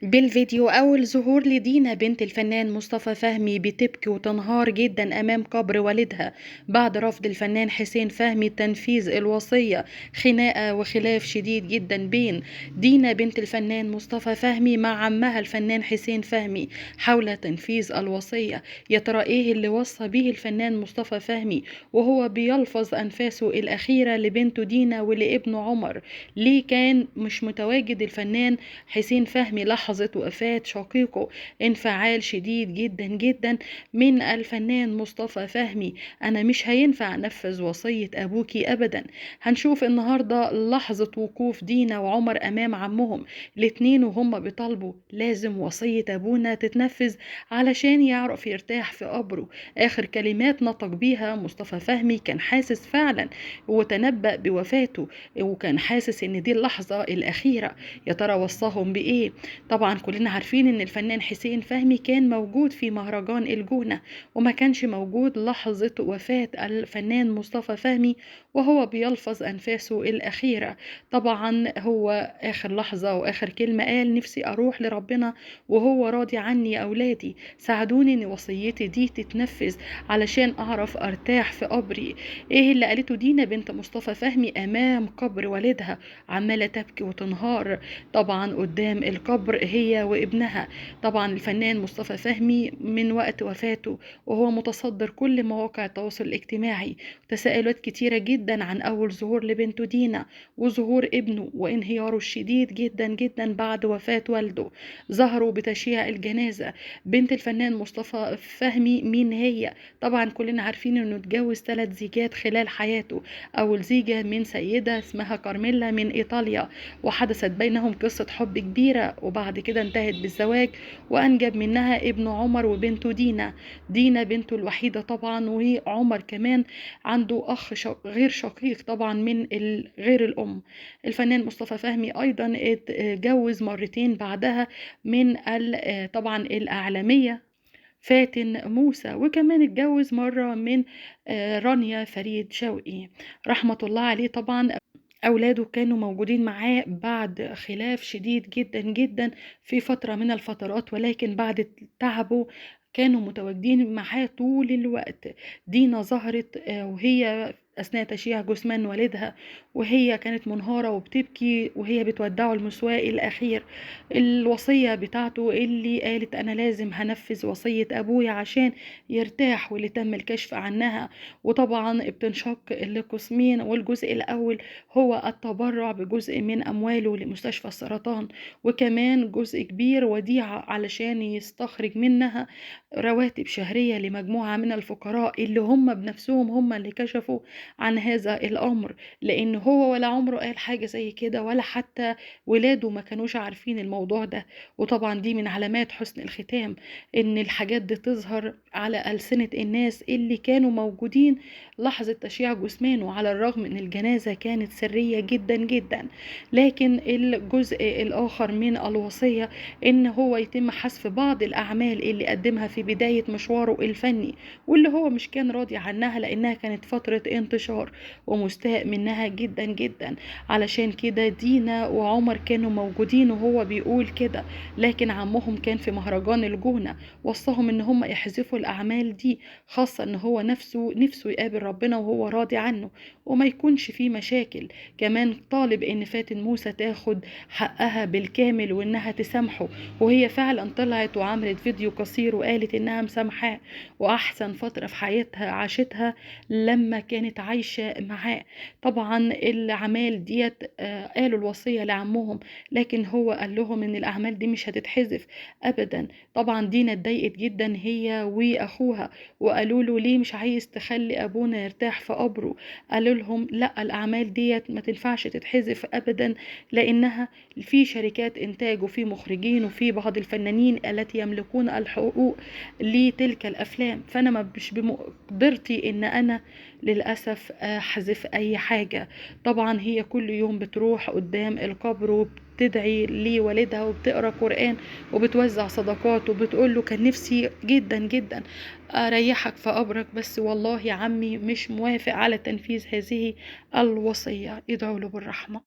بالفيديو أول ظهور لدينا بنت الفنان مصطفى فهمي بتبكي وتنهار جدا أمام قبر والدها بعد رفض الفنان حسين فهمي تنفيذ الوصية. خناقة وخلاف شديد جدا بين دينا بنت الفنان مصطفى فهمي مع عمها الفنان حسين فهمي حول تنفيذ الوصية. يا ترى إيه اللي وصى به الفنان مصطفى فهمي وهو بيلفظ أنفاسه الأخيرة لبنته دينا ولابنه عمر؟ ليه كان مش متواجد الفنان حسين فهمي لحظة وفاة شقيقه؟ انفعال شديد جدا جدا من الفنان مصطفى فهمي. أنا مش هينفع أنفذ وصية أبوكي أبدا. هنشوف النهاردة لحظة وقوف دينا وعمر أمام عمهم الاتنين وهم بيطالبوا لازم وصية أبونا تتنفذ علشان يعرف يرتاح في قبره. آخر كلمات نطق بيها مصطفى فهمي كان حاسس فعلا وتنبأ بوفاته، وكان حاسس ان دي اللحظة الأخيرة. يا ترى وصاهم بإيه؟ طبعا كلنا عارفين ان الفنان حسين فهمي كان موجود في مهرجان الجونة وما كانش موجود لحظة وفاة الفنان مصطفى فهمي وهو بيلفظ أنفاسه الأخيرة. طبعا هو آخر لحظة وآخر كلمة قال نفسي أروح لربنا وهو راضي عني يا أولادي، ساعدوني ان وصيتي دي تتنفذ علشان أعرف أرتاح في قبري. ايه اللي قالته دينا بنت مصطفى فهمي أمام قبر والدها؟ عمالة تبكي وتنهار طبعا قدام القبر هي وابنها. طبعا الفنان مصطفى فهمي من وقت وفاته وهو متصدر كل مواقع التواصل الاجتماعي، تساؤلات كتيرة جدا عن أول ظهور لبنته دينا وظهور ابنه وانهياره الشديد جدا جدا بعد وفاة والده. ظهروا بتشييع الجنازة. بنت الفنان مصطفى فهمي مين هي؟ طبعا كلنا عارفين انه اتجوز 3 زيجات خلال حياته. أول زيجة من سيدة اسمها كارميلا من إيطاليا، وحدثت بينهم قصة حب كبيرة وبعد كده انتهت بالزواج وأنجب منها ابن عمر وبنته دينا. دينا بنته الوحيدة طبعا، وعمر كمان عنده أخ غير شقيق طبعا من غير الأم. الفنان مصطفى فهمي أيضا اتجوز مرتين بعدها من طبعا الإعلامية فاتن موسى، وكمان اتجوز مرة من رانيا فريد شوقي رحمة الله عليه. طبعا أولاده كانوا موجودين معاه بعد خلاف شديد جدا جدا في فترة من الفترات، ولكن بعد تعبه كانوا متواجدين معاه طول الوقت. دينا ظهرت وهي أثناء تشييع جثمان والدها وهي كانت منهارة وبتبكي وهي بتودعه المسواء الأخير. الوصية بتاعته اللي قالت أنا لازم هنفذ وصية أبويا عشان يرتاح، واللي تم الكشف عنها. وطبعا بتنشق لقسمين، والجزء الأول هو التبرع بجزء من أمواله لمستشفى السرطان، وكمان جزء كبير وديعة علشان يستخرج منها رواتب شهرية لمجموعة من الفقراء اللي هم بنفسهم هم اللي كشفوا عن هذا الأمر، لأن هو ولا عمره قال حاجة زي كده ولا حتى ولاده ما كانوش عارفين الموضوع ده. وطبعا دي من علامات حسن الختام إن الحاجات دي تظهر على ألسنة الناس اللي كانوا موجودين لحظة تشييع جثمانه، على الرغم ان الجنازة كانت سرية جدا جدا. لكن الجزء الآخر من الوصية ان هو يتم حذف بعض الأعمال اللي قدمها في بداية مشواره الفني واللي هو مش كان راضي عنها لأنها كانت فترة انتشار ومستاء منها جدا جدا. علشان كده دينا وعمر كانوا موجودين وهو بيقول كده، لكن عمهم كان في مهرجان الجونة وصاهم ان هم يحذفوا الأعمال دي، خاصة ان هو نفسه يقابل ربنا وهو راضي عنه وما يكونش فيه مشاكل. كمان طالب ان فاتن موسى تاخد حقها بالكامل وانها تسامحه، وهي فعلا طلعت وعملت فيديو قصير وقالت انها مسامحاه واحسن فترة في حياتها عاشتها لما كانت عايشة معاه. طبعا الاعمال ديت قالوا الوصية لعمهم، لكن هو قال لهم ان الاعمال دي مش هتتحذف ابدا. طبعا دينا اتضايقت جدا هي واخوها وقالوا له ليه مش عايز تخلي ابونا يرتاح في قبره؟ قالوا لهم لا، الاعمال ديت ما تنفعش تتحذف ابدا، لانها في شركات انتاج وفي مخرجين وفي بعض الفنانين التي يملكون الحقوق لتلك الافلام، فانا ما مش بمقدرتي ان انا للاسف احذف اي حاجة. طبعا هي كل يوم بتروح قدام القبر وبتدعي لوالدها وبتقرا قرآن وبتوزع صدقات وبتقول له كان نفسي جدا جدا أريحك في قبرك، بس والله يا عمي مش موافق على تنفيذ هذه الوصية، ادعوا له بالرحمة.